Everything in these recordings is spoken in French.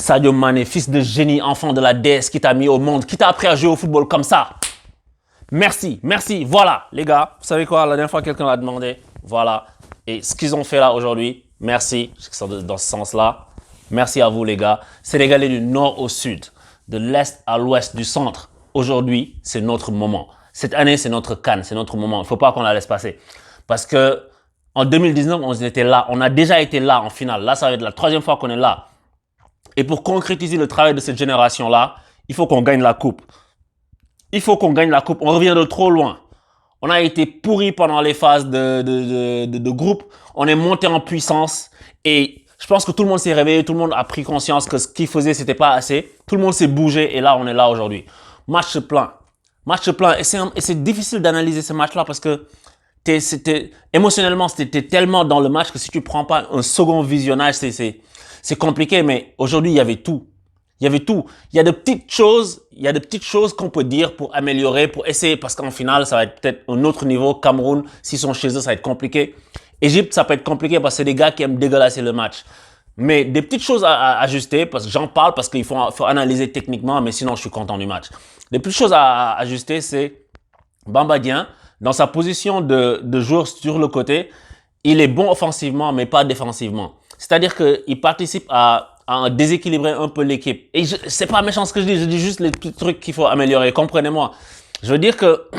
Sadio Mané, fils de génie, enfant de la déesse qui t'a mis au monde, qui t'a appris à jouer au football comme ça. Merci, merci. Voilà, les gars, vous savez quoi, la dernière fois quelqu'un l'a demandé, voilà. Et ce qu'ils ont fait là aujourd'hui, merci, dans ce sens-là. Merci à vous, les gars. Sénégalais du nord au sud, de l'est à l'ouest, du centre. Aujourd'hui, c'est notre moment. Cette année, c'est notre CAN, c'est notre moment. Il ne faut pas qu'on la laisse passer. Parce que en 2019, on était là. On a déjà été là en finale. Là, ça va être la troisième fois qu'on est là. Et pour concrétiser le travail de cette génération-là, il faut qu'on gagne la coupe. Il faut qu'on gagne la coupe. On revient de trop loin. On a été pourris pendant les phases de groupe. On est monté en puissance. Et je pense que tout le monde s'est réveillé. Tout le monde a pris conscience que ce qu'il faisait, c'était pas assez. Tout le monde s'est bougé. Et là, on est là aujourd'hui. Match plein. Match plein. Et c'est difficile d'analyser ce match-là parce que émotionnellement, c'était tellement dans le match que si tu prends pas un second visionnage, c'est compliqué. Mais aujourd'hui, il y avait tout. Il y avait tout. Il y a de petites choses qu'on peut dire pour améliorer, pour essayer, parce qu'en finale, ça va être peut-être un autre niveau. Cameroun, s'ils sont chez eux, ça va être compliqué. Égypte, ça peut être compliqué parce que c'est des gars qui aiment dégueulasser le match. Mais des petites choses à ajuster, parce que j'en parle parce qu'il faut analyser techniquement, mais sinon, je suis content du match. Les petites choses à ajuster, c'est Bamba Dieng, dans sa position de joueur sur le côté, il est bon offensivement, mais pas défensivement. C'est-à-dire qu'il participe à déséquilibrer un peu l'équipe. Et c'est pas méchant ce que je dis juste les petits trucs qu'il faut améliorer, comprenez-moi. Je veux dire que,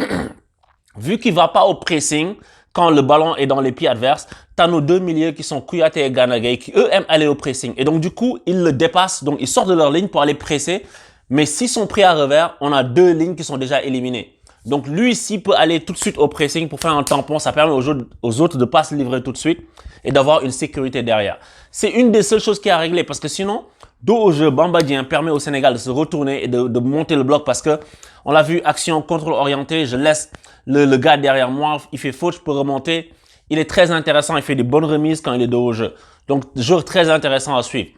vu qu'il va pas au pressing, quand le ballon est dans les pieds adverses, t'as nos deux milieux qui sont Kouyaté et Gana Gueye, qui eux aiment aller au pressing. Et donc du coup, ils le dépassent, donc ils sortent de leur ligne pour aller presser. Mais s'ils sont pris à revers, on a deux lignes qui sont déjà éliminées. Donc lui, s'il peut aller tout de suite au pressing pour faire un tampon, ça permet aux autres de pas se livrer tout de suite et d'avoir une sécurité derrière. C'est une des seules choses qui a réglé parce que sinon, dos au jeu, Bamba Dieng permet au Sénégal de se retourner et de monter le bloc parce que on l'a vu, action, contrôle orienté, je laisse le gars derrière moi, il fait faute, je peux remonter. Il est très intéressant, il fait des bonnes remises quand il est dos au jeu. Donc, joueur très intéressant à suivre.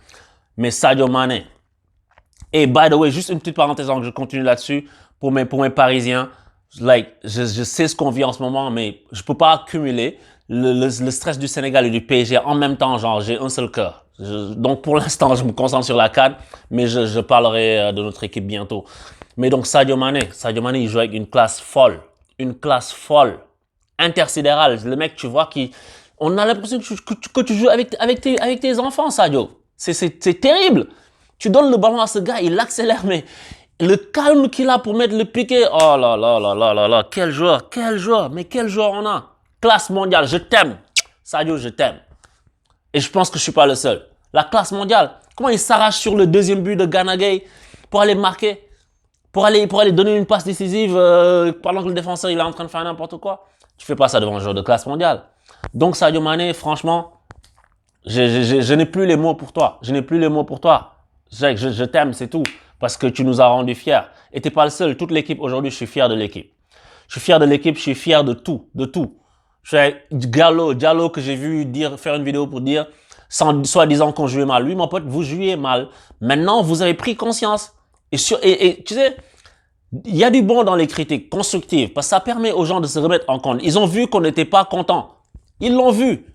Mais Sadio Mané. Et by the way, juste une petite parenthèse avant que je continue là-dessus, pour mes Parisiens, je sais ce qu'on vit en ce moment, mais je peux pas accumuler le stress du Sénégal et du PSG en même temps, genre, j'ai un seul cœur. Donc, pour l'instant, je me concentre sur la CAN, mais je parlerai de notre équipe bientôt. Mais donc, Sadio Mané, il joue avec une classe folle, intersidérale. Le mec, tu vois, on a l'impression que tu joues avec tes enfants, Sadio. C'est terrible. Tu donnes le ballon à ce gars, il accélère, mais le calme qu'il a pour mettre le piqué, oh là là là là là là, quel joueur, mais quel joueur on a. Classe mondiale, je t'aime. Sadio, je t'aime. Et je pense que je suis pas le seul. La classe mondiale, comment il s'arrache sur le deuxième but de Gana Gueye pour aller marquer, pour aller donner une passe décisive pendant que le défenseur il est en train de faire n'importe quoi. Tu fais pas ça devant un joueur de classe mondiale. Donc Sadio Mané, franchement, je n'ai plus les mots pour toi. Je t'aime, c'est tout. Parce que tu nous as rendus fiers. Et t'es pas le seul. Toute l'équipe, aujourd'hui, je suis fier de l'équipe. Je suis fier de l'équipe, je suis fier de tout. Je suis Diallo que j'ai vu faire une vidéo pour dire, soi-disant qu'on jouait mal. Lui, mon pote, vous jouiez mal. Maintenant, vous avez pris conscience. Et tu sais, il y a du bon dans les critiques constructives. Parce que ça permet aux gens de se remettre en compte. Ils ont vu qu'on n'était pas contents. Ils l'ont vu.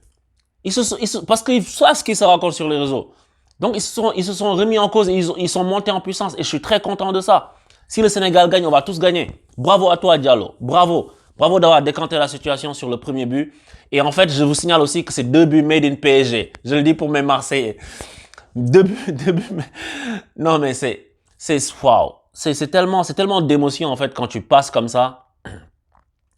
Parce qu'ils savent ce qui se raconte sur les réseaux. Donc, ils se sont remis en cause et ils sont montés en puissance. Et je suis très content de ça. Si le Sénégal gagne, on va tous gagner. Bravo à toi, Diallo. Bravo. Bravo d'avoir décanté la situation sur le premier but. Et en fait, je vous signale aussi que c'est 2 buts made in PSG. Je le dis pour mes Marseillais. 2 buts. Non, mais waouh. C'est tellement d'émotion, en fait, quand tu passes comme ça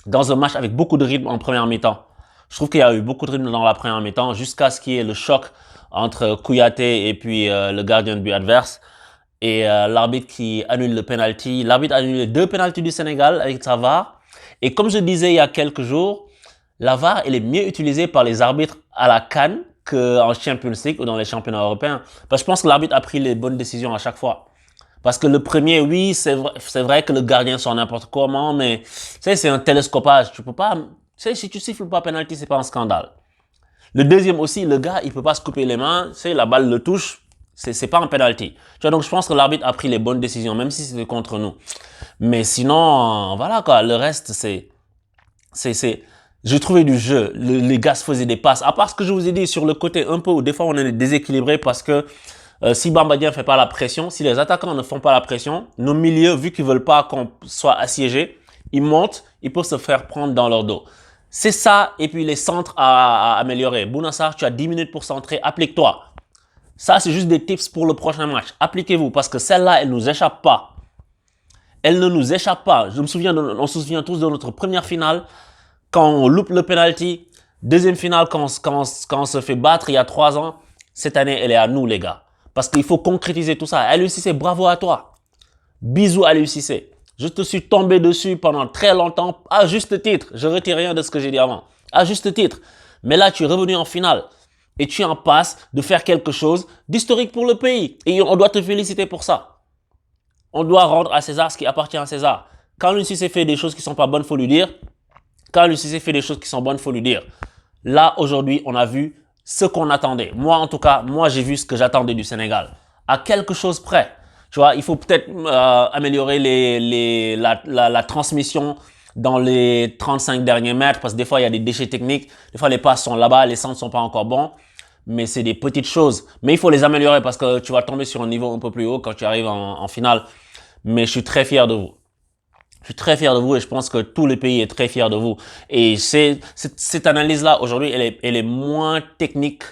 dans un match avec beaucoup de rythme en première mi-temps. Je trouve qu'il y a eu beaucoup de rythme dans la première mi-temps jusqu'à ce qu'il y ait le choc entre Kouyaté et puis le gardien de but adverse et l'arbitre qui annule le penalty. L'arbitre a annulé 2 penaltys du Sénégal avec sa VAR. Et comme je disais il y a quelques jours, la VAR elle est mieux utilisée par les arbitres à la CAN qu'en Champions League ou dans les championnats européens. Parce que je pense que l'arbitre a pris les bonnes décisions à chaque fois. Parce que le premier, oui, c'est vrai que le gardien sort n'importe comment, mais tu sais, c'est un télescopage. Tu peux pas, tu sais, si tu siffles pas penalty, c'est pas un scandale. Le deuxième aussi, le gars, il peut pas se couper les mains, tu sais, la balle le touche, c'est pas un penalty. Tu vois, donc je pense que l'arbitre a pris les bonnes décisions, même si c'était contre nous. Mais sinon, voilà quoi, le reste, j'ai trouvé du jeu. Les gars se faisaient des passes. À part ce que je vous ai dit sur le côté un peu où des fois on est déséquilibré parce que Si Bamba Dieng ne fait pas la pression, si les attaquants ne font pas la pression, nos milieux, vu qu'ils ne veulent pas qu'on soit assiégés, ils montent, ils peuvent se faire prendre dans leur dos. C'est ça, et puis les centres à améliorer. Bouna Sarr, tu as 10 minutes pour centrer, applique-toi. Ça, c'est juste des tips pour le prochain match. Appliquez-vous, parce que celle-là, elle ne nous échappe pas. Elle ne nous échappe pas. On se souvient tous de notre première finale, quand on loupe le penalty. Deuxième finale, quand on se fait battre il y a 3 ans. Cette année, elle est à nous, les gars. Parce qu'il faut concrétiser tout ça. Aliou Cissé, bravo à toi. Bisous, Aliou Cissé. Je te suis tombé dessus pendant très longtemps, à juste titre. Je ne retire rien de ce que j'ai dit avant. À juste titre. Mais là, tu es revenu en finale. Et tu es en passe de faire quelque chose d'historique pour le pays. Et on doit te féliciter pour ça. On doit rendre à César ce qui appartient à César. Quand Aliou Cissé fait des choses qui ne sont pas bonnes, il faut lui dire. Quand Aliou Cissé fait des choses qui sont bonnes, il faut lui dire. Là, aujourd'hui, on a vu ce qu'on attendait. Moi, en tout cas, moi, j'ai vu ce que j'attendais du Sénégal. À quelque chose près. Tu vois, il faut peut-être améliorer la transmission dans les 35 derniers mètres parce que des fois, il y a des déchets techniques. Des fois, les passes sont là-bas, les centres ne sont pas encore bons. Mais c'est des petites choses. Mais il faut les améliorer parce que tu vas tomber sur un niveau un peu plus haut quand tu arrives en finale. Mais je suis très fier de vous. Je suis très fier de vous et je pense que tout le pays est très fier de vous. Et cette analyse-là, aujourd'hui, elle est moins technique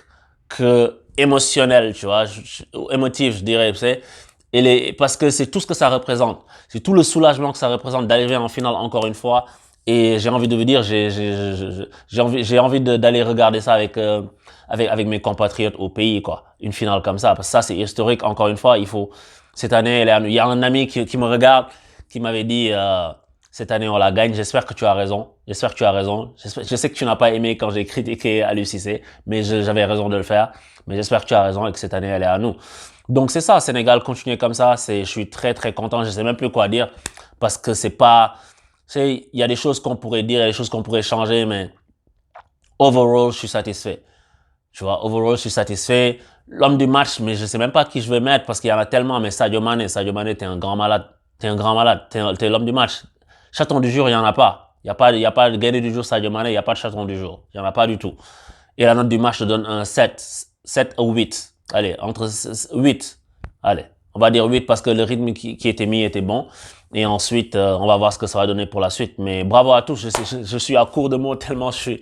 que émotionnelle, tu vois, émotive, je dirais. Parce que c'est tout ce que ça représente. C'est tout le soulagement que ça représente d'arriver en finale encore une fois. Et j'ai envie de vous dire, j'ai envie d'aller regarder ça avec mes compatriotes au pays, quoi. Une finale comme ça. Parce que ça, c'est historique. Encore une fois, cette année, il y a un ami qui me regarde, qui m'avait dit, cette année, on la gagne. J'espère que tu as raison. J'espère que tu as raison. Je sais que tu n'as pas aimé quand j'ai critiqué Aliou Cissé, mais j'avais raison de le faire. Mais j'espère que tu as raison et que cette année, elle est à nous. Donc, c'est ça, Sénégal, continuez comme ça. Je suis très, très content. Je sais même plus quoi dire parce que il y a des choses qu'on pourrait dire, il y a des choses qu'on pourrait changer, mais overall, je suis satisfait. Tu vois, overall, je suis satisfait. L'homme du match, mais je sais même pas qui je vais mettre parce qu'il y en a tellement, mais Sadio Mané, t'es un grand malade. T'es un grand malade. T'es l'homme du match. Chaton du jour, il y en a pas. Il y a pas de gagné du jour Sadio Mané, il y a pas de chaton du jour. Il y en a pas du tout. Et la note du match te donne un 7 ou 8. Allez, entre 8. Allez, on va dire 8 parce que le rythme qui était mis était bon. Et ensuite, on va voir ce que ça va donner pour la suite. Mais bravo à tous. Je suis à court de mots tellement je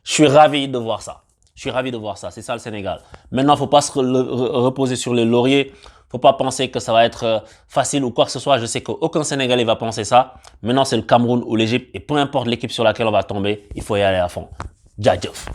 suis ravi de voir ça. Je suis ravi de voir ça. C'est ça le Sénégal. Maintenant, faut pas se reposer sur les lauriers. Faut pas penser que ça va être facile ou quoi que ce soit. Je sais qu'aucun Sénégalais va penser ça. Maintenant, c'est le Cameroun ou l'Égypte. Et peu importe l'équipe sur laquelle on va tomber, il faut y aller à fond. Djadjouf.